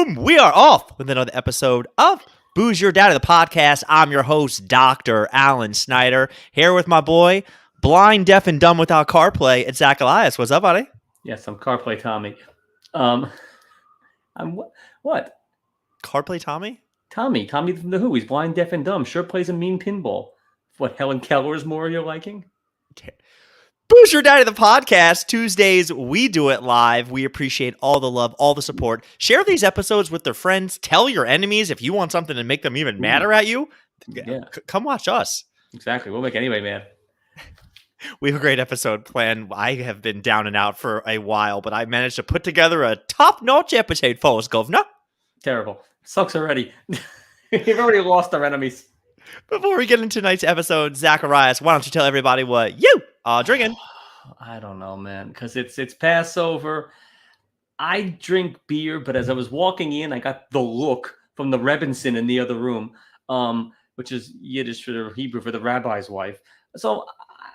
Boom! We are off with another episode of Booze Your Daddy, the podcast. I'm your host, Dr. Alan Snyder, here with my boy, blind, deaf, and dumb without CarPlay, it's Zach Elias. What's up, buddy? Yes, I'm CarPlay Tommy. I'm what? CarPlay Tommy? Tommy from The Who. He's blind, deaf, and dumb. Sure plays a mean pinball. What, Helen Keller is more your liking? Booze Your Daddy, the podcast. Tuesdays, we do it live. We appreciate all the love, all the support. Share these episodes with their friends. Tell your enemies if you want something to make them even madder at you. Yeah. Come watch us. Exactly. We'll make anybody mad. We have a great episode planned. I have been down and out for a while, but I managed to put together a top-notch episode for us, governor. Terrible. Sucks already. You've already lost our enemies. Before we get into tonight's episode, Zacharias, why don't you tell everybody what you are drinking? I don't know, man, because it's Passover. I drink beer, but as I was walking in, I got the look from the Rebinson in the other room, which is Yiddish for Hebrew for the rabbi's wife. So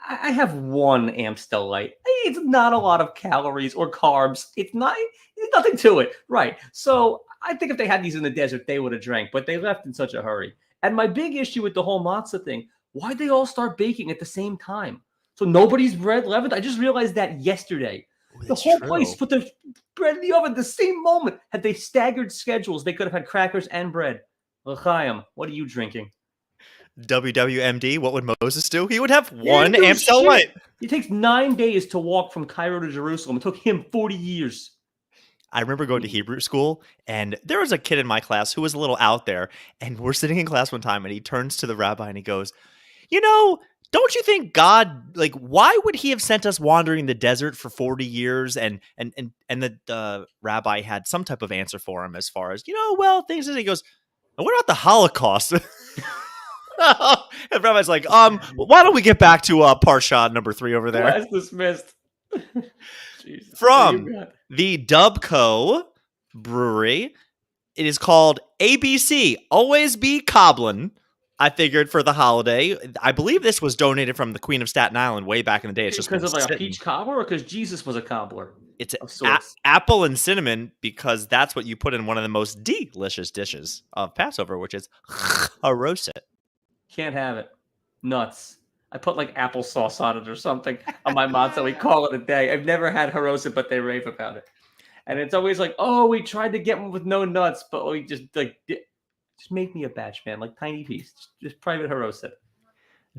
I have one Amstel Light. It's not a lot of calories or carbs. There's nothing to it. Right. So I think if they had these in the desert, they would have drank, but they left in such a hurry. And my big issue with the whole matzah thing, why'd they all start baking at the same time? So nobody's bread leavened? I just realized that yesterday. The whole place put the bread in the oven the same moment. Had they staggered schedules, they could have had crackers and bread. L'chaim, what are you drinking? WWMD, what would Moses do? He would have one Amstel Light. It takes 9 days to walk from Cairo to Jerusalem. It took him 40 years. I remember going to Hebrew school, and there was a kid in my class who was a little out there, and we're sitting in class one time, and he turns to the rabbi, and he goes, don't you think God, why would he have sent us wandering the desert for 40 years? And the rabbi had some type of answer for him as far as, things. And he goes, what about the Holocaust? And the rabbi's like, why don't we get back to Parsha number 3 over there? Class dismissed. From the Dubco Brewery, it is called ABC, Always Be Coblin. I figured for the holiday. I believe this was donated from the Queen of Staten Island way back in the day. It's just because of a peach cobbler, or because Jesus was a cobbler? It's apple and cinnamon, because that's what you put in one of the most delicious dishes of Passover, which is haroset. Can't have it. Nuts. I put applesauce on it or something on my matzah. We call it a day. I've never had haroset, but they rave about it. And it's always we tried to get one with no nuts, but we just make me a batch, man, tiny piece. Just private haroset.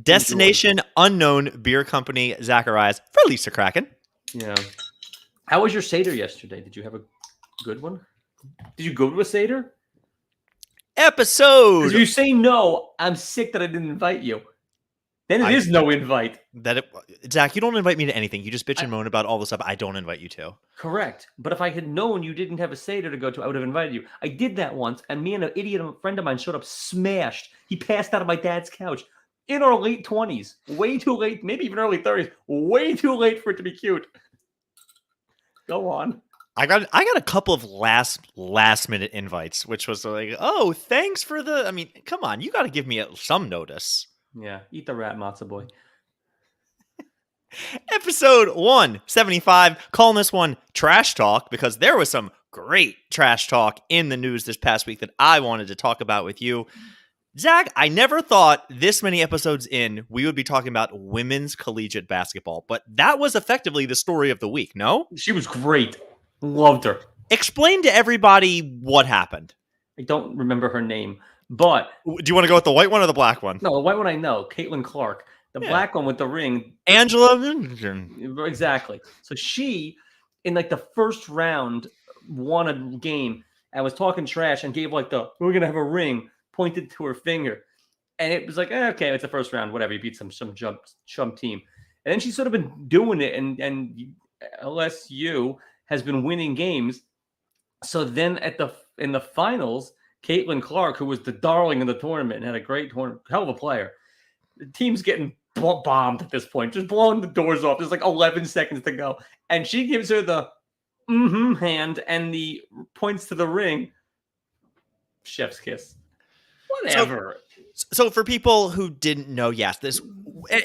Destination Unknown Beer Company, Zacharias, for Lisa Kraken. Yeah. How was your Seder yesterday? Did you have a good one? Did you go to a Seder? Episode. If you say no, I'm sick that I didn't invite you. Then it is no invite. Zach, you don't invite me to anything. You just bitch and moan about all the stuff I don't invite you to. Correct. But if I had known you didn't have a Seder to go to, I would have invited you. I did that once, and me and an idiot friend of mine showed up smashed. He passed out on my dad's couch in our late 20s. Way too late, maybe even early 30s. Way too late for it to be cute. Go on. I got a couple of last minute invites, which was thanks for come on, you got to give me some notice. Yeah, eat the rat, matzah boy. Episode 175, calling this one Trash Talk, because there was some great trash talk in the news this past week that I wanted to talk about with you. Zach, I never thought this many episodes in we would be talking about women's collegiate basketball, but that was effectively the story of the week, no? She was great. Loved her. Explain to everybody what happened. I don't remember her name. But do you want to go with the white one or the black one? No, the white one I know, Caitlin Clark. The black one with the ring, Angela. Exactly. So she, in the first round, won a game and was talking trash and gave we're gonna have a ring pointed to her finger, and it was okay, it's the first round, whatever. You beat some chump team, and then she's sort of been doing it, and LSU has been winning games. So then in the finals, Caitlin Clark, who was the darling of the tournament and had a great tournament, hell of a player. The team's getting bombed at this point, just blowing the doors off. There's 11 seconds to go. And she gives her the hand and the points to the ring. Chef's kiss. Whatever. So for people who didn't know, yes, this,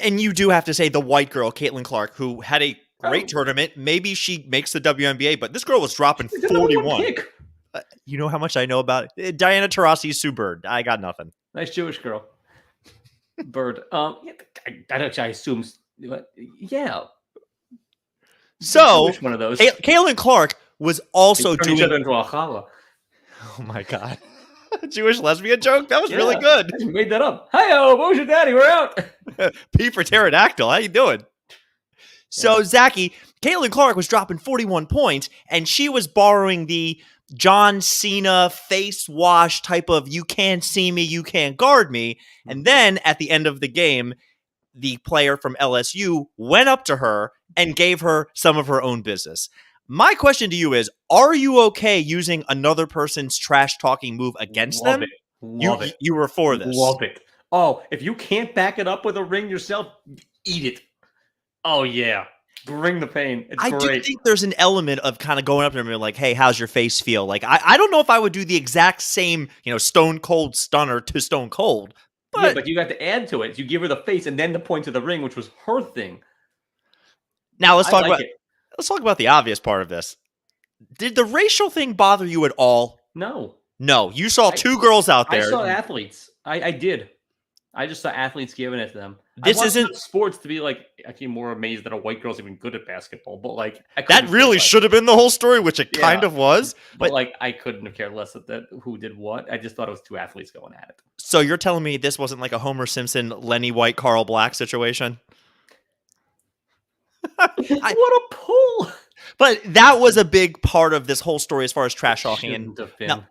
and you do have to say the white girl, Caitlin Clark, who had a great tournament. Maybe she makes the WNBA, but this girl was dropping 41. You know how much I know about Diana Taurasi, Sue Bird. I got nothing. Nice Jewish girl. Bird. Yeah, I assume. Yeah, the So, Jewish one of those. Caitlin Clark was They also turn each other doing. into a challah. Oh my god, Jewish lesbian joke. That was really Yeah, good. I just made that up. Hi-oh, what was your daddy? We're out. P for pterodactyl. How you doing? Yeah. So, Zachy, Caitlin Clark was dropping 41 points, and she was borrowing the John Cena face wash type of "you can't see me, you can't guard me." And then at the end of the game, the player from LSU went up to her and gave her some of her own business. My question to you is, are you okay using another person's trash talking move against Love them? it. Love it. You were for this. Love it. Oh, if you can't back it up with a ring yourself, eat it. Oh, yeah. Bring the pain. It's I do great. think there's an element of kind of going up to them and like, hey, how's your face feel? Like, I don't know if I would do the exact same, Stone Cold Stunner to Stone Cold, Yeah, but but you got to add to it. You give her the face and then the point to the ring, which was her thing. now I like it. let's talk about the obvious part of this. Did the racial thing bother you at all? No. No, you saw I- two girls out I there. saw athletes. I did. I just saw athletes giving it to them. This I watched isn't enough sports to be like actually more amazed that a white girl's even good at basketball. But like I that couldn't care really less. should have been the whole story, which it kind Yeah. of was. But But like I couldn't have cared less of that who did what. I just thought it was two athletes going at it. so you're telling me this wasn't like a Homer Simpson, Lenny White, Carl Black situation? I, What a pull! but that was a big part of this whole story as far as trash talking. And Shouldn't have been. now,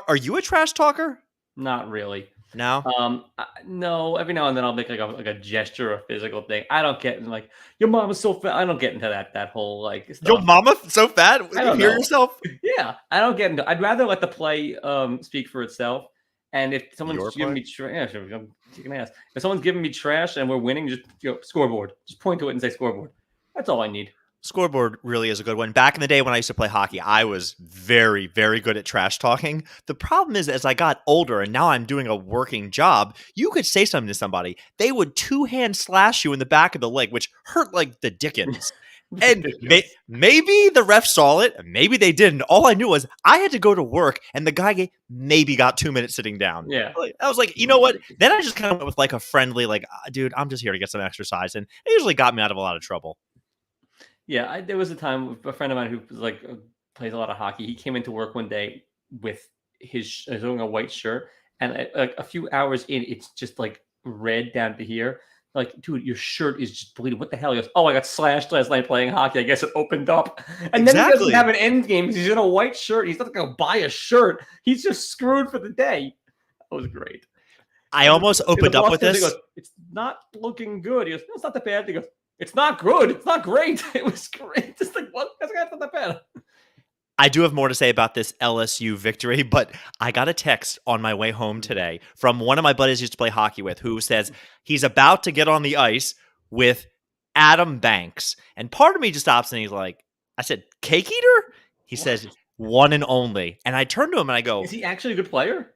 are you a trash talker? Not really. No. No. Every now and then I'll make like a gesture, a physical thing. I don't get in like your mom is so fat. I don't get into that whole like Your stuff. mama so fat? I You don't hear know. yourself? Yeah, I don't get into. I'd rather let the play speak for itself. And if someone's Your giving play? me trash, yeah, sure, I'm kicking ass. If someone's giving me trash and we're winning, just scoreboard. Just point to it and say scoreboard. That's all I need. Scoreboard really is a good one. Back in the day when I used to play hockey, I was very, very good at trash talking. The problem is, as I got older and now I'm doing a working job, you could say something to somebody. They would two-hand slash you in the back of the leg, which hurt like the dickens. And maybe the ref saw it, maybe they didn't. All I knew was I had to go to work, and the guy maybe got 2 minutes sitting down. Yeah. I was like, you know what? Then I just kind of went with like a friendly, like, dude, I'm just here to get some exercise. And it usually got me out of a lot of trouble. Yeah, there was a time with a friend of mine who was like plays a lot of hockey. He came into work one day with his wearing a white shirt, and a few hours in, it's just like red down to here. Like, dude, your shirt is just bleeding. What the hell? He goes, oh, I got slashed last night playing hockey. I guess it opened up. And then he doesn't Exactly. have an end game because he's in a white shirt. He's not going to buy a shirt. He's just screwed for the day. That was great. I almost opened up with He this. goes, it's not looking good. He goes, no, it's not that bad. He goes, it's not good. It's not great. It was great. Just like, what? That's not that bad. I do have more to say about this LSU victory, but I got a text on my way home today from one of my buddies I used to play hockey with who says he's about to get on the ice with Adam Banks. And part of me just stops and he's like, I said, cake eater? He says, one and only. And I turn to him and I go, Is he actually a good player?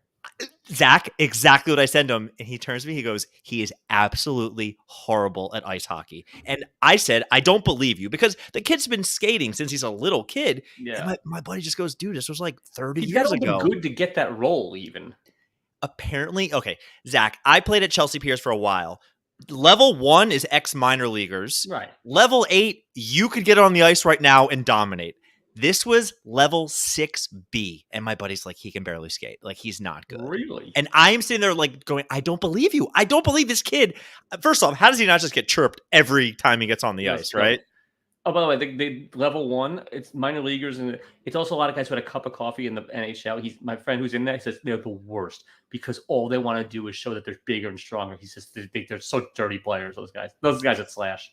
Zach, exactly what I said to him. And he turns to me, he goes, he is absolutely horrible at ice hockey. And I said, I don't believe you because the kid's been skating since he's a little kid. Yeah. And my buddy just goes, dude, this was like 30 He's years got to ago. be good to get that role even. Apparently, okay, Zach, I played at Chelsea Piers for a while. Level 1 is ex minor leaguers. Right. Level 8, you could get on the ice right now and dominate. This was level 6B. And my buddy's like, he can barely skate. Like, he's not good. Really? And I'm sitting there like going, I don't believe you. I don't believe this kid. First off, how does he not just get chirped every time he gets on the ice, right? Oh, by the way, the level 1, it's minor leaguers, and it's also a lot of guys who had a cup of coffee in the NHL. He's my friend who's in there. He says they're the worst because all they want to do is show that they're bigger and stronger. He says they're so dirty players. Those guys that slash.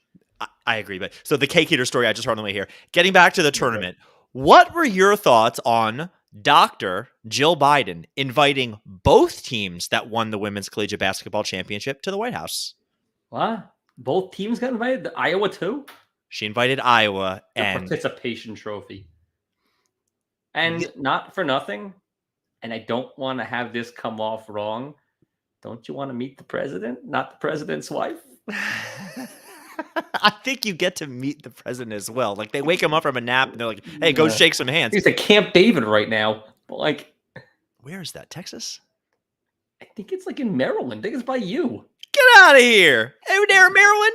I agree. But so the cake eater story I just heard on the way here. Getting back to the tournament, what were your thoughts on Dr. Jill Biden inviting both teams that won the Women's Collegiate Basketball Championship to the White House? What? Both teams got invited? Iowa too? She invited Iowa and participation trophy. And not for nothing, and I don't want to have this come off wrong. Don't you want to meet the president, not the president's wife? I think you get to meet the president as well. Like they wake him up from a nap and they're like, hey, go shake some hands. He's at Camp David right now. But like, Where is that? Texas? I think it's like in Maryland. I think it's by you. Get out of here! Hey, there, Maryland.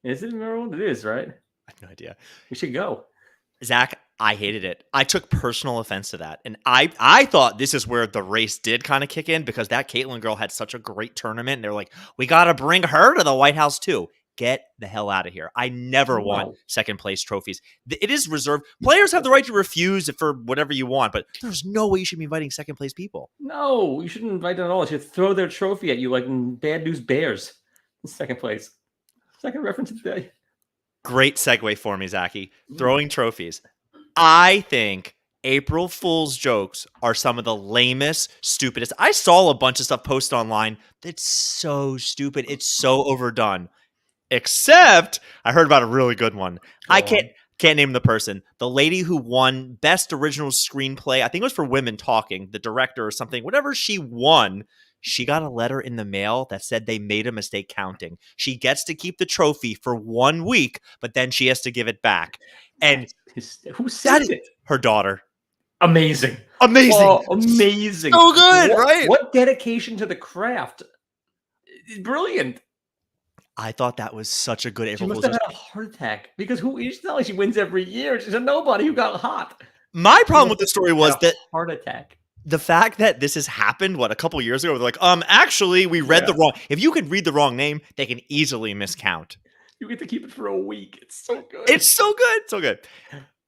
Is it in Maryland? It is, right? I have no idea. We should go. Zach, I hated it. I took personal offense to that. And I thought this is where the race did kind of kick in because that Caitlyn girl had such a great tournament. And they're like, we got to bring her to the White House too. Get the hell out of here. I never want second place trophies. It is reserved. Players have the right to refuse it for whatever you want, but there's no way you should be inviting second place people. No, you shouldn't invite them at all. You should throw their trophy at you like in Bad News Bears. Second place. Second reference of the day. Great segue for me, Zachy. Throwing trophies. I think April Fool's jokes are some of the lamest, stupidest. I saw a bunch of stuff posted online that's so stupid. It's so overdone. Except I heard about a really good one. I can't name the person. The lady who won Best Original Screenplay, I think it was for Women Talking, the director or something, whatever she won, she got a letter in the mail that said they made a mistake counting. She gets to keep the trophy for 1 week, but then she has to give it back. And who said it? Her daughter. Amazing. Amazing. Oh, amazing. So good, right? What dedication to the craft. Brilliant. I thought that was such a good April She must Fool's. have had a heart attack because it's not like she wins every year. She's a nobody who got hot. My problem with the story was that heart attack. The fact that this has happened, a couple years ago, they're like, actually, we read the wrong. If you can read the wrong name, they can easily miscount. You get to keep it for a week. It's so good. It's so good. So good.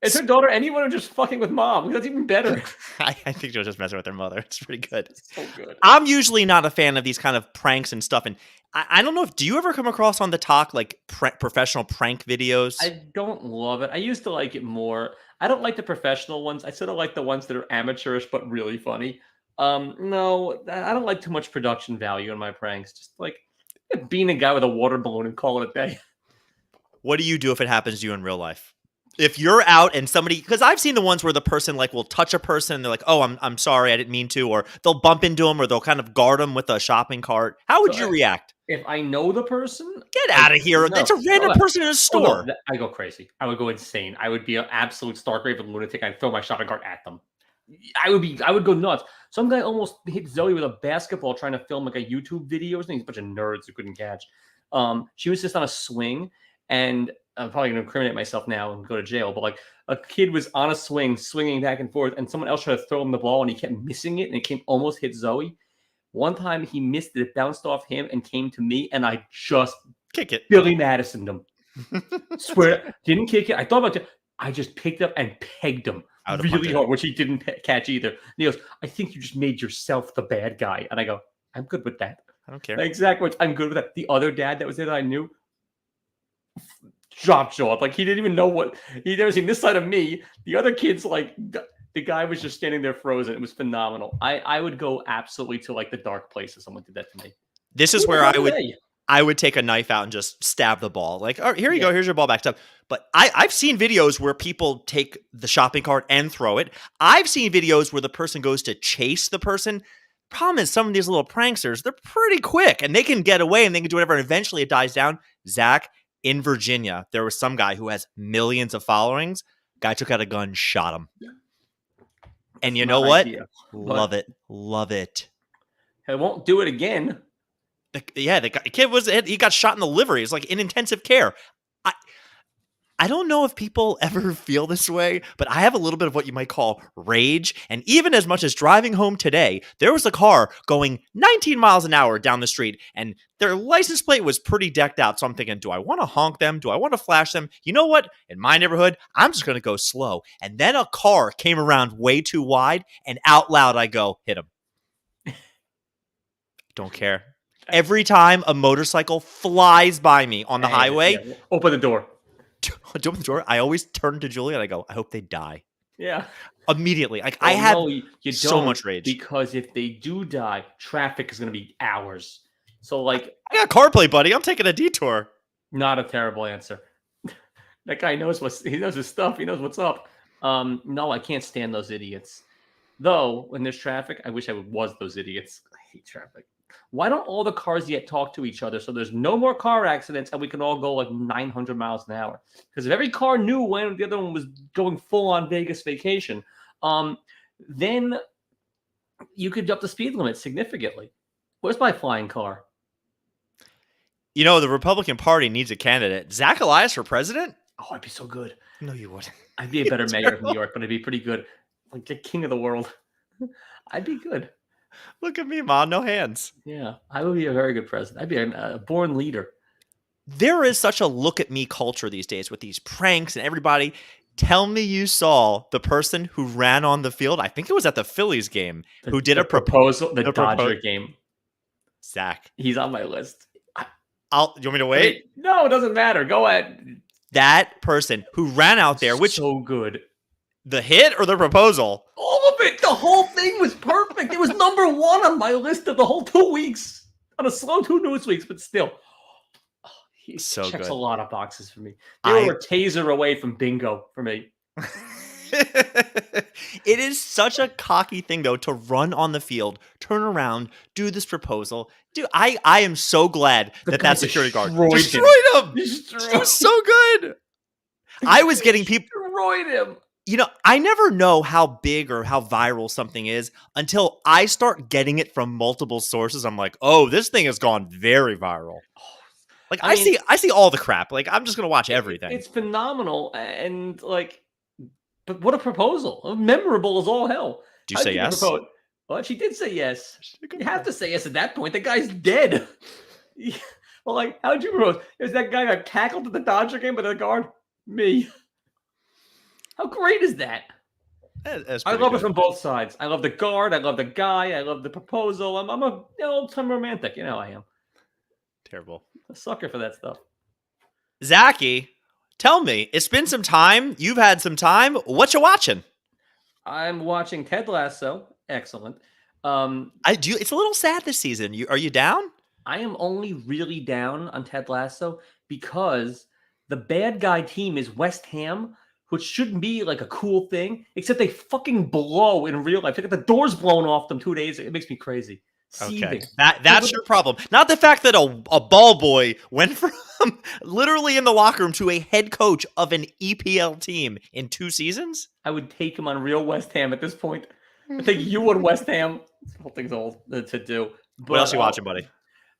Is her daughter anyone or just fucking with mom? That's even better. I think she'll just mess with her mother. It's pretty good. It's so good. I'm usually not a fan of these kind of pranks and stuff. And I don't know do you ever come across on the talk like professional prank videos? I don't love it. I used to like it more. I don't like the professional ones. I sort of like the ones that are amateurish but really funny. No, I don't like too much production value in my pranks. Just like being a guy with a water balloon and call it a day. What do you do if it happens to you in real life? If you're out and somebody, because I've seen the ones where the person like will touch a person and they're like, oh, I'm sorry, I didn't mean to, or they'll bump into them or they'll kind of guard them with a shopping cart. How would you react? If I know the person, get out of here. That's a random person in a store. I go crazy. I would go insane. I would be an absolute stark raving lunatic. I'd throw my shopping cart at them. I would go nuts. Some guy almost hit Zoe with a basketball trying to film like a YouTube video. He's a bunch of nerds who couldn't catch. She was just on a swing, and I'm probably going to incriminate myself now and go to jail, but like a kid was on a swing, swinging back and forth, and someone else tried to throw him the ball, and he kept missing it, and it came almost hit Zoe. One time he missed it, bounced off him, and came to me, and I just kick it. Billy Madison'd him. Swear, didn't kick it. I thought about it. I just picked up and pegged him really hard, which he didn't catch either. And he goes, I think you just made yourself the bad guy. And I go, I'm good with that. I don't care. Exactly. I'm good with that. The other dad that was there that I knew, drop jaw. Like he didn't even know what he'd never seen this side of me. The other kids, like the guy was just standing there frozen. It was phenomenal. I would go absolutely to like the dark place if someone did that to me. This is where I would take a knife out and just stab the ball. Like, all right, here you go. Here's your ball back up. But I've seen videos where people take the shopping cart and throw it. I've seen videos where the person goes to chase the person. Problem is, some of these little pranksters, they're pretty quick and they can get away and they can do whatever. And eventually it dies down. Zach, in Virginia, there was some guy who has millions of followings. Guy took out a gun, shot him. And you know what? Love it. Love it. I won't do it again. The kid he got shot in the liver. He's like in intensive care. I don't know if people ever feel this way, but I have a little bit of what you might call rage. And even as much as driving home today, there was a car going 19 miles an hour down the street and their license plate was pretty decked out. So I'm thinking, do I want to honk them? Do I want to flash them? You know what? In my neighborhood, I'm just going to go slow. And then a car came around way too wide and out loud I go, hit him. Don't care. Every time a motorcycle flies by me on the highway, open the door. Open the door. I always turn to Julia and I go, I hope they die. Yeah. Immediately. Like I have so much rage. Because if they do die, traffic is going to be hours. So like, I got CarPlay, buddy. I'm taking a detour. Not a terrible answer. That guy knows he knows his stuff. He knows what's up. No, I can't stand those idiots. Though when there's traffic, I wish I was those idiots. I hate traffic. Why don't all the cars yet talk to each other so there's no more car accidents and we can all go like 900 miles an hour? Because if every car knew when the other one was going full on Vegas vacation, then You could up the speed limit significantly. Where's my flying car? You know, the Republican Party needs a candidate. Zach Elias for president? Oh, I'd be so good. No, you wouldn't. I'd be a better mayor of New York, but I'd be pretty good. Like the king of the world. I'd be good. Look at me, Ma. No hands. Yeah, I would be a very good president. I'd be a born leader. There is such a look at me culture these days with these pranks and everybody. Tell me you saw the person who ran on the field. I think it was at the Phillies game who did a proposal. The Dodger game. Zach. He's on my list. You want me to wait? No, it doesn't matter. Go ahead. That person who ran out there, which so good. The hit or the proposal? All of it. The whole thing was perfect. It was number one on my list of the whole 2 weeks. On a slow 2 news weeks, but still. He so checks good. a lot of boxes for me. They were a taser away from bingo for me. It is such a cocky thing, though, to run on the field, turn around, do this proposal. Dude, I am so glad that security guard destroyed him. It was so good. I was getting people destroyed him. You know, I never know how big or how viral something is until I start getting it from multiple sources. I'm like, oh, this thing has gone very viral. Like I see all the crap. Like I'm just gonna watch everything. It's phenomenal, and like, but what a proposal! Memorable as all hell. Do you say yes? Well, she did say yes. You have to say yes at that point. The guy's dead. Well, like, how'd you propose? Is that guy got tackled at the Dodger game by the guard? Me. How great is that? I love it from both sides. I love the guard. I love the guy. I love the proposal. I'm a old-time romantic. You know I am. Terrible. A sucker for that stuff. Zachy, tell me, it's been some time. You've had some time. What you watching? I'm watching Ted Lasso. Excellent. It's a little sad this season. Are you down? I am only really down on Ted Lasso because the bad guy team is West Ham, which shouldn't be like a cool thing, except they fucking blow in real life. They got the doors blown off them 2 days. It makes me crazy. Seething. Okay, that's your problem. Not the fact that a ball boy went from literally in the locker room to a head coach of an EPL team in 2 seasons. I would take him on real West Ham at this point. I think you and West Ham. This whole thing's old to do. But, what else are you watching, buddy?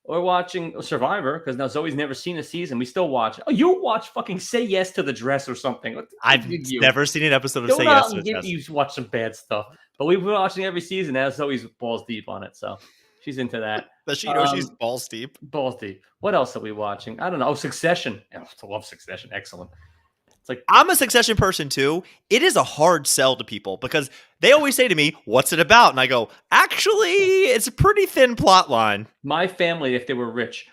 We're watching Survivor because now Zoe's never seen a season. We still watch. Oh, you watch fucking Say Yes to the Dress or something. I've never seen an episode of Say Yes to the Dress. You watch some bad stuff, but we've been watching every season. Now Zoe's balls deep on it, so she's into that. Does she know she's balls deep? Balls deep. What else are we watching? I don't know. Oh, Succession. I love Succession. Excellent. It's like I'm a Succession person too. It is a hard sell to people because they always say to me, "What's it about?" And I go, "Actually, it's a pretty thin plot line." My family, if they were rich,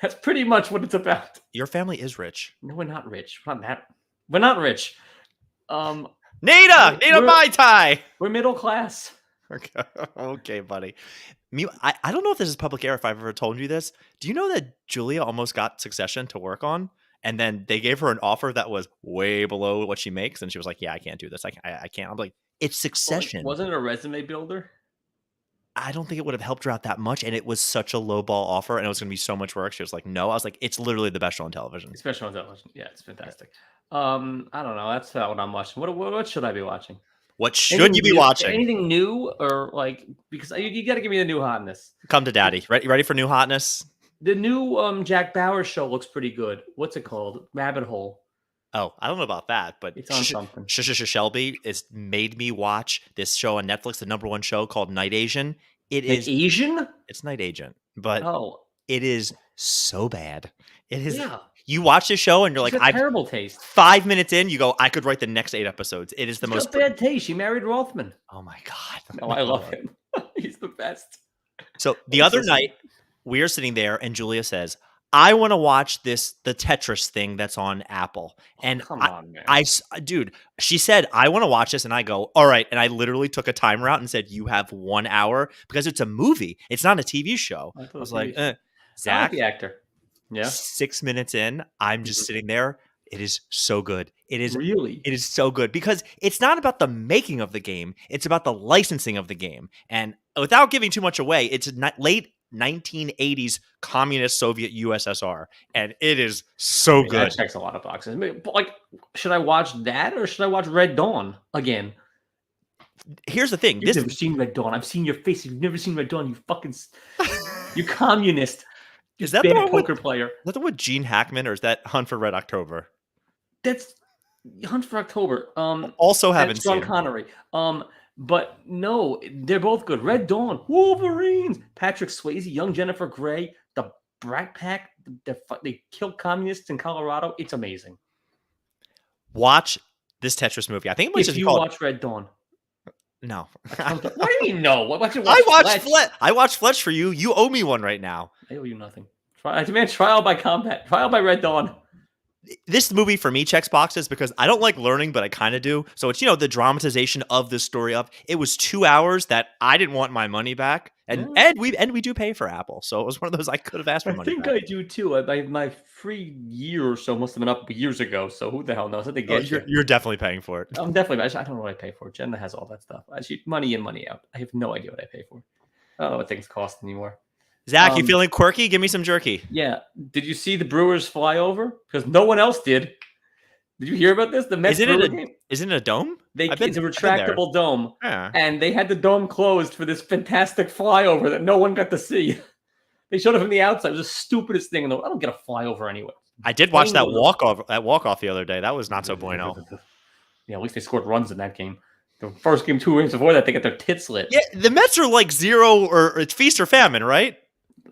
that's pretty much what it's about. Your family is rich. No, we're not rich. We're not rich. Nada Mai Tai. We're middle class. Okay, buddy. I don't know if this is public air, if I've ever told you this. Do you know that Julia almost got Succession to work on? And then they gave her an offer that was way below what she makes. And she was like, yeah, I can't do this. I can't. I'm like, it's Succession. Wasn't it a resume builder? I don't think it would have helped her out that much. And it was such a low ball offer. And it was going to be so much work. She was like, no. I was like, it's literally the best show on television. It's best show on television. Yeah, it's fantastic. I don't know. That's what I'm watching. What should I be watching? What should you be watching? Anything new or like, because you got to give me the new hotness. Come to daddy. Ready for new hotness? The new Jack Bauer show looks pretty good. What's it called? Rabbit Hole. Oh, I don't know about that, but it's on something. Shelby has made me watch this show on Netflix, the #1 show called Night Agent. Asian? It's Night Agent, but oh, it is so bad. It is. Yeah. You watch the show and you're like, I terrible taste. 5 minutes in, you go, I could write the next 8 episodes. It is the most bad taste. She married Rothman. Oh my god! No, I love him. He's the best. So the other night, we are sitting there, and Julia says, "I want to watch the Tetris thing that's on Apple." And come on, man. Dude, she said, "I want to watch this," and I go, "All right." And I literally took a timer out and said, "You have 1 hour," because it's a movie. It's not a TV show. I was like, Zach, I like the actor. Yeah. 6 minutes in, I'm just sitting there. It is so good. It is so good because it's not about the making of the game. It's about the licensing of the game. And without giving too much away, it's late 1980s communist Soviet USSR, and it is so good. That checks a lot of boxes. Like, should I watch that or should I watch Red Dawn again? Here's the thing. You've never seen Red Dawn. I've seen your face. You've never seen Red Dawn. You fucking, you communist. You Is that the bad one with poker player. is that the one with Gene Hackman, or is that Hunt for Red October? That's Hunt for October. Also haven't that's Sean seen. Connery. But no, they're both good. Red Dawn, Wolverines, Patrick Swayze, young Jennifer Grey, the Brat Pack. They kill communists in Colorado. It's amazing. Watch this Tetris movie. I think it might If just be you called. watch Red Dawn, No. what do you mean no? What you I watch watched Fletch? I watched Fletch for you. You owe me one right now. I owe you nothing. I demand trial by combat. Trial by Red Dawn. This movie for me checks boxes because I don't like learning, but I kind of do. So it's, the dramatization of the story of it was 2 hours that I didn't want my money back. And we do pay for Apple. So it was one of those I could have asked for money back. I do too. My free year or so must have been up years ago. So who the hell knows? What they get You're definitely paying for it. I'm definitely. I don't know what I pay for. Jenna has all that stuff. I shoot money in, money out. I have no idea what I pay for. I don't know what things cost anymore. Zach, you feeling quirky? Give me some jerky. Yeah. Did you see the Brewers fly over? Because no one else did. Did you hear about this? The Mets game? Isn't it a dome? It's a retractable dome. Yeah. And they had the dome closed for this fantastic flyover that no one got to see. They showed it from the outside. It was the stupidest thing in the world. I don't get a flyover anyway. I did watch that walk-off the other day. That was not so bueno. Yeah, at least they scored runs in that game. The first game, 2 games before that, they got their tits lit. Yeah, the Mets are like 0 or it's feast or famine, right?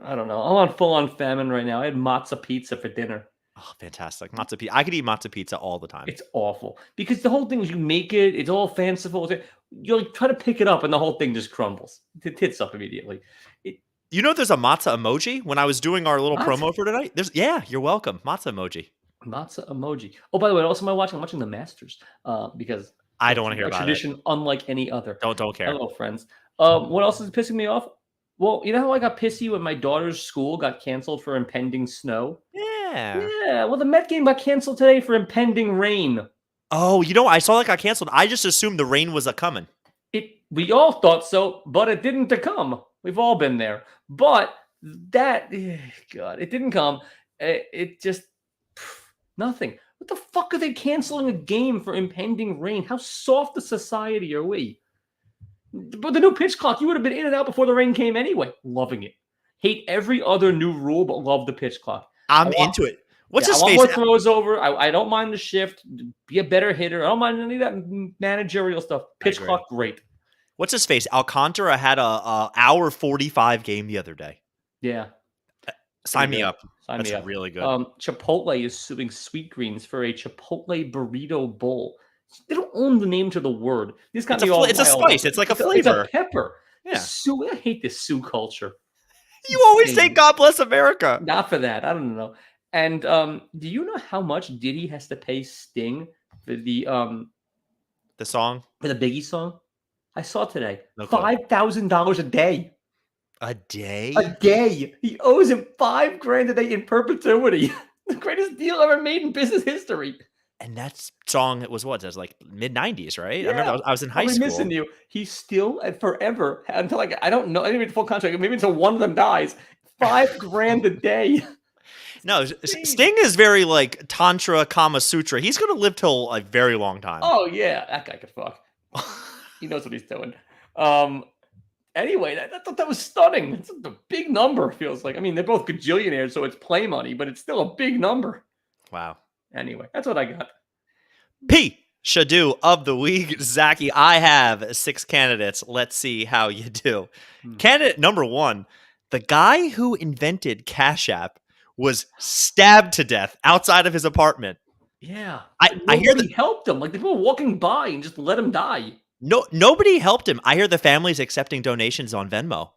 I don't know. I'm on full-on famine right now. I had matzo pizza for dinner. Oh, fantastic. Matzo pizza. I could eat matzo pizza all the time. It's awful. Because the whole thing is you make it, it's all fanciful. You like try to pick it up and the whole thing just crumbles. The tits up immediately. There's a matzo emoji when I was doing our little promo for tonight? You're welcome. Matzo emoji. Matzo emoji. Oh, by the way, what else am I watching? I'm watching The Masters because I don't want to hear about tradition unlike any other. Don't care. Hello, friends. What else is pissing me off? Well, you know how I got pissy when my daughter's school got canceled for impending snow? Yeah. Yeah. Well, the Met game got canceled today for impending rain. Oh, I saw that got canceled. I just assumed the rain was a-coming. We all thought so, but it didn't come. We've all been there. But it didn't come. It just nothing. What the fuck are they canceling a game for impending rain? How soft a society are we? But the new pitch clock, you would have been in and out before the rain came anyway. Loving it. Hate every other new rule, but love the pitch clock. I'm into it. What's his I face? want more throws over. I don't mind the shift. Be a better hitter. I don't mind any of that managerial stuff. Pitch clock, great. What's his face? Alcantara had a hour 45 game the other day. Yeah. Sign me up. Sign me up. Really good. Chipotle is suing Sweet Greens for a Chipotle burrito bowl. They don't own the name to the word. This got me all it's a spice. It's like a flavor. It's a pepper. Yeah. I hate this Sioux culture. You always say God bless America. Not for that. I don't know. And do you know how much Diddy has to pay Sting for the song? For the Biggie song? I saw today. No $5,000 a day. A day? A day. He owes him $5,000 a day in perpetuity. The greatest deal ever made in business history. And that song, it was what? It was like mid-90s, right? Yeah. I remember I was in high school. I'm missing you. He's still and forever until I don't know. I didn't read the full contract. Maybe until one of them dies. $5,000 a day. No, Sting is very like Tantra Kama Sutra. He's going to live till a very long time. Oh, yeah. That guy could fuck. He knows what he's doing. Anyway, I thought that was stunning. It's a big number, feels like. I mean, they're both gajillionaires, so it's play money, but it's still a big number. Wow. Anyway, that's what I got. Pishadoo of the week. Zachy, I have 6 candidates. Let's see how you do. Candidate number 1, the guy who invented Cash App was stabbed to death outside of his apartment. Yeah. I hear that helped him. Like, people were walking by and just let him die. No, nobody helped him. I hear the family's accepting donations on Venmo.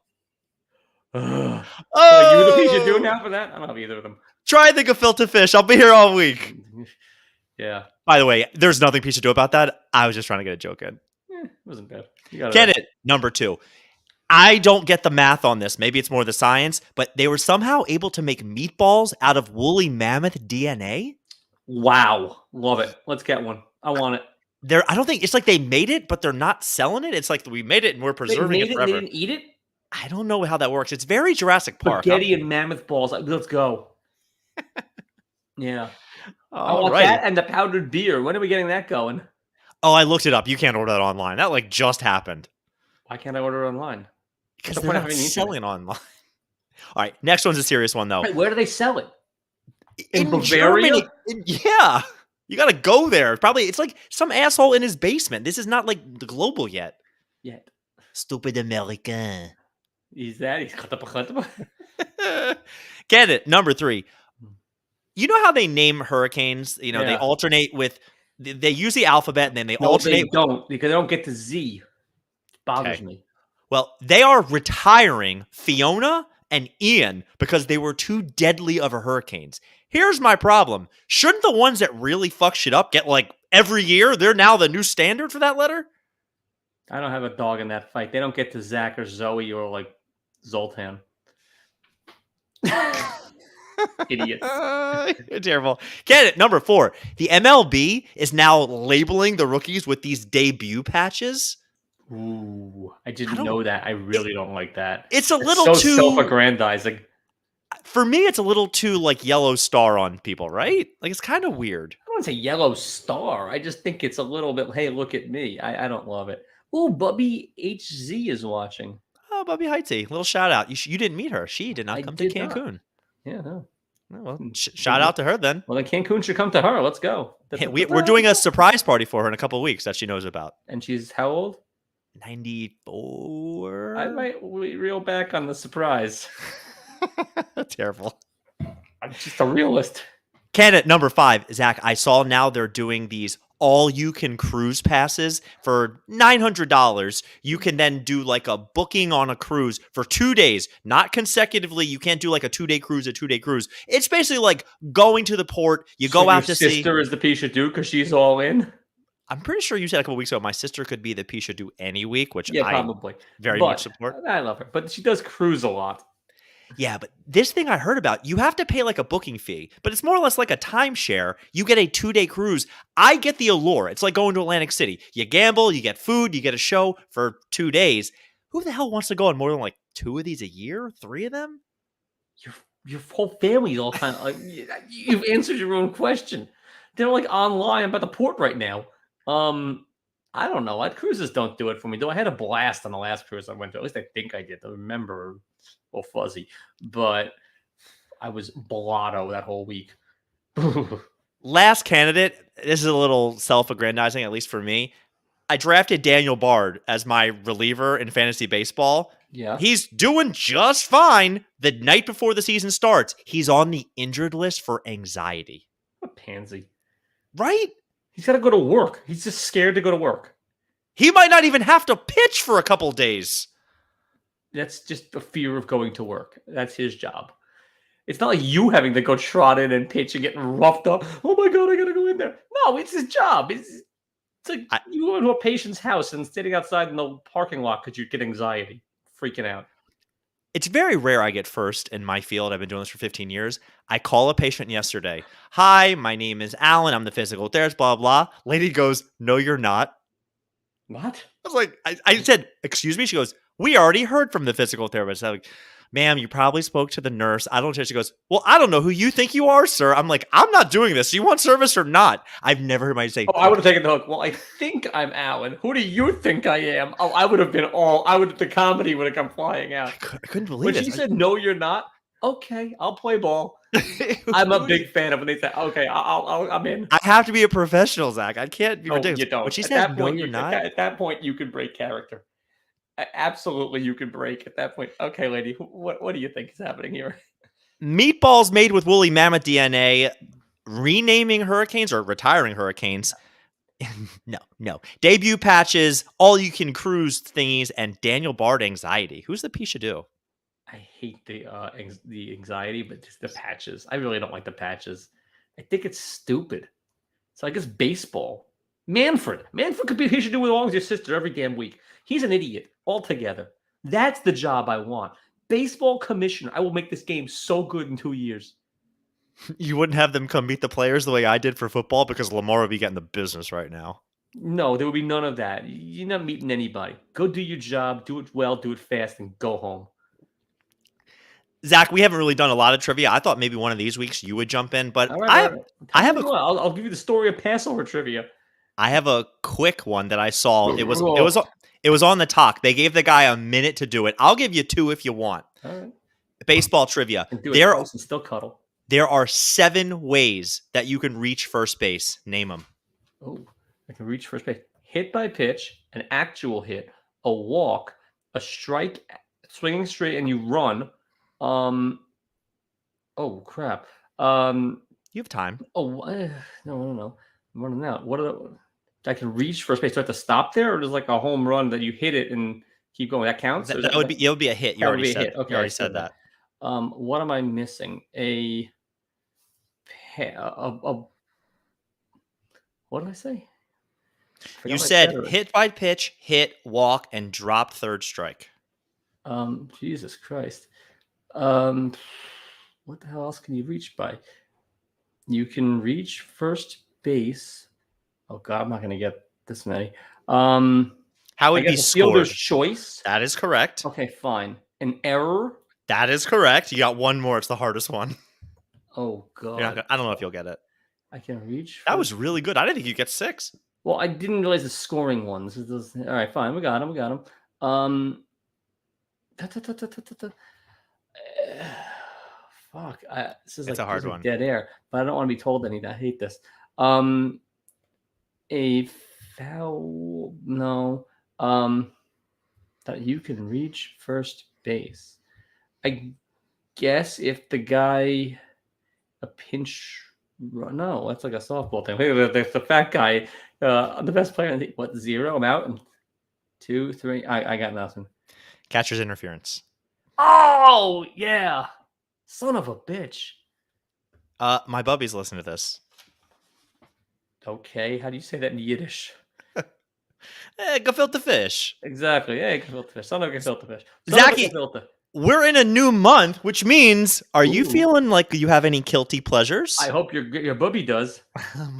You the piece you're doing now for that? I don't have either of them. Try the gefilte fish. I'll be here all week. Yeah. By the way, there's nothing Pete should do about that. I was just trying to get a joke in. It wasn't bad. Candidate number 2. I don't get the math on this. Maybe it's more the science, but they were somehow able to make meatballs out of woolly mammoth DNA. Wow. Love it. Let's get one. I want it. I don't think it's like they made it, but they're not selling it. It's like we made it and we're preserving it forever. They didn't eat it? I don't know how that works. It's very Jurassic Park. Spaghetti and mammoth balls. Let's go. Yeah. I want right. that and the powdered beer. When are we getting that going? Oh, I looked it up. You can't order that online. That like just happened Why can't I order it online? What's because the they're point of not having the internet? selling online. All right, next one's a serious one though. Wait, where do they sell it? In In Bavaria? Germany, yeah, you got to go there. Probably it's like some asshole in his basement. This is not like the global yet. Yet. Stupid American. He's that. He's Get it. Number 3. You know how they name hurricanes? You know, they Yeah. alternate with they use the alphabet and then they No, they alternate with don't because they don't get to Z. It bothers okay. me. Well, they are retiring Fiona and Ian because they were too deadly of a hurricanes. Here's my problem. Shouldn't the ones that really fuck shit up get like every year? They're now the new standard for that letter? I don't have a dog in that fight. They don't get to Zach or Zoe or like Zoltan. Idiots. You're terrible. Get it. Number 4. The MLB is now labeling the rookies with these debut patches. Ooh, I I didn't don't. know that. I really don't like that. It's a It's little so too. self-aggrandizing. For me, it's a little too like yellow star on people, right? Like it's kind of weird. I don't want to say yellow star. I just think it's a little bit, hey, look at me. I don't love it. Oh, Bubby HZ is watching. Oh, Bubby Heitzy, little shout out. You didn't meet her. She did not I come to did not. Cancun. Yeah, no. Oh, well, shout out to her then. Well, then Cancun should come to her. Let's go. Hey, we're doing a surprise party for her in a couple of weeks that she knows about. And she's how old? 94. I might reel back on the surprise. Terrible. I'm just a realist. Candidate number 5, Zach. I saw now they're doing these all-you-can cruise passes for $900. You can then do like a booking on a cruise for 2 days, not consecutively. You can't do like a 2-day cruise, a 2-day cruise. It's basically like going to the port. You go out to see. Your sister is the Pishadoo because she's all in. I'm pretty sure you said a couple weeks ago my sister could be the Pishadoo any week, which Yeah, I probably very much support. I love her, but she does cruise a lot. Yeah, but this thing I heard about, you have to pay like a booking fee, but it's more or less like a timeshare. You get a 2-day cruise. I get the allure. It's like going to Atlantic City. You gamble, you get food, you get a show for 2 days. Who the hell wants to go on more than like 2 of these a year? 3 of them? Your whole family's all kind of like you've answered your own question. They're like online about the port right now. I don't know. Cruises don't do it for me. Though I had a blast on the last cruise I went to. At least I think I did. I remember a little fuzzy, but I was blotto that whole week. Last candidate, this is a little self-aggrandizing, at least for me. I drafted Daniel Bard as my reliever in fantasy baseball. Yeah. He's doing just fine. The night before the season starts, he's on the injured list for anxiety. What a pansy. Right? He's got to go to work. He's just scared to go to work. He might not even have to pitch for a couple days. That's just a fear of going to work. That's his job. It's not like you having to go trot in and pitch and getting roughed up. Oh my God, I got to go in there. No, it's his job. It's like you go into a patient's house and sitting outside in the parking lot because you get anxiety, freaking out. It's very rare I get first in my field. I've been doing this for 15 years. I call a patient yesterday. Hi, my name is Alan. I'm the physical therapist, blah, blah. Lady goes, no, you're not. What? I was like, I said, excuse me? She goes, we already heard from the physical therapist. I'm like, ma'am, you probably spoke to the nurse. I don't know. She goes, well, I don't know who you think you are, sir. I'm like, I'm not doing this. Do you want service or not? I've never heard anybody say. Oh, I would have taken the hook. Well, I think I'm Alan. Who do you think I am? Oh, I would have been the comedy would have come flying out. I couldn't believe when it. She said, no, you're not. Okay, I'll play ball. I'm a big fan of when they say, okay, I'm in. I have to be a professional, Zach. I can't be ridiculous. You don't. When she at said, that no, point, you're not. At that point, you can break character. Absolutely, you can break at that point. Okay, lady, what do you think is happening here? Meatballs made with woolly mammoth DNA, renaming hurricanes or retiring hurricanes. No. Debut patches, all you can cruise thingies, and Daniel Bard anxiety. Who's the Pishadoo? I hate the anxiety, but just the patches. I really don't like the patches. I think it's stupid. So I guess baseball. Manfred could be Pishadoo with along with your sister every damn week. He's an idiot altogether. That's the job I want. Baseball commissioner. I will make this game so good in 2 years. You wouldn't have them come meet the players the way I did for football because Lamar would be getting the business right now. No, there would be none of that. You're not meeting anybody. Go do your job, do it well, do it fast, and go home. Zach, we haven't really done a lot of trivia. I thought maybe one of these weeks you would jump in, but all right. I have I'll give you the story of Passover trivia. I have a quick one that I saw. Oh, It was on the talk. They gave the guy a minute to do it. I'll give you 2 if you want. all right. Baseball trivia. And do it twice and still cuddle. There are 7 ways that you can reach first base. Name them. Oh, I can reach first base. Hit by pitch, an actual hit, a walk, a strike, swinging straight, and you run. Oh crap. You have time. No. I'm running out. I can reach first base. Do I have to stop there, or does like a home run that you hit it and keep going? That counts. That would be a hit. You already said. Hit. Okay, you already said that. What am I missing? What did I say? You said hit by pitch, hit, walk, and drop third strike. Jesus Christ. What the hell else can you reach by? You can reach first base. Oh God, I'm not gonna get this many. How would be fielder's scored? choice. That is correct. Okay, fine. An error. That is correct. You got one more. It's the hardest one. Oh God. I don't know if you'll get it. I can reach. That was really good. I didn't think you'd get 6. Well, I didn't realize the scoring ones. All right, fine. We got him. Fuck. This is It's a hard one. Dead air, but I don't want to be told anything. I hate this. A foul. No. That you can reach first base. I guess if the guy a pinch run. No, that's like a softball thing. The fat guy, the best player. What 0? I'm out. And 2, 3. I got nothing. Catcher's interference. Oh yeah, son of a bitch. My bubbies listen to this. Okay, how do you say that in Yiddish? Gefilte fish. Exactly. Hey, gefilte fish. Son of a gefilte fish. Zachy, we're in a new month, which means, are you feeling like you have any guilty pleasures? I hope your bubby does.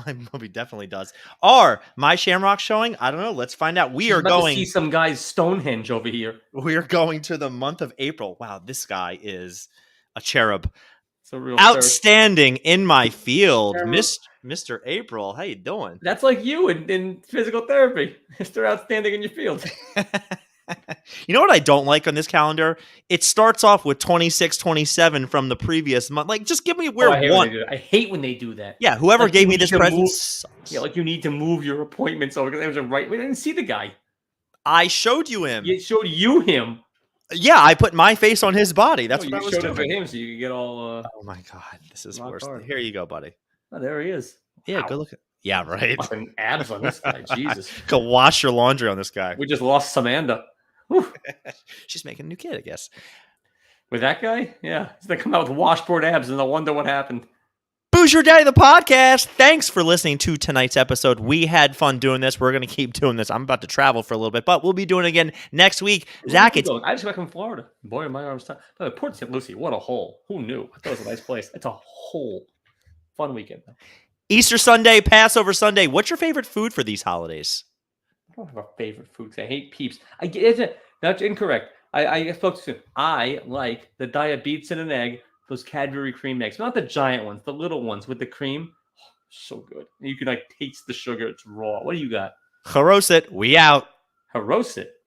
My bubby definitely does. Are my Shamrock showing? I don't know. Let's find out. We are going to see some guy's Stonehenge over here. We are going to the month of April. Wow, this guy is a cherub. It's a real outstanding in my field, Mr. April. How you doing? That's like you in physical therapy, Mr. Outstanding in your field. You know what I don't like on this calendar? It starts off with 26, 27 from the previous month. Like, just give me where one. I hate when they do that. Yeah, whoever gave me this present. Yeah, like you need to move your appointments over because there was we didn't see the guy. I showed you him. It showed you him. Yeah, I put my face on his body. That's what I was doing. You showed it to him so you could get all. Oh my God, this is worse. Here you go, buddy. Oh, there he is. Yeah, go look at. Yeah, right. Fucking abs on this guy. Jesus. Go wash your laundry on this guy. We just lost Samantha. She's making a new kid, I guess. With that guy? Yeah. He's going to come out with washboard abs and they'll wonder what happened. Boozer Daddy, the podcast. Thanks for listening to tonight's episode. We had fun doing this. We're going to keep doing this. I'm about to travel for a little bit, but we'll be doing it again next week. Zach, I just got back from Florida. Boy, my arms tight. Port St. Lucie, what a hole. Who knew? I thought it was a nice place. It's a hole. Fun weekend, though. Easter Sunday, Passover Sunday. What's your favorite food for these holidays? I don't have a favorite food because I hate Peeps. That's incorrect. I spoke to you. I like the diabetes in an egg, those Cadbury cream eggs. Not the giant ones, the little ones with the cream. Oh, so good. You can taste the sugar. It's raw. What do you got? Haroset, we out. Haroset.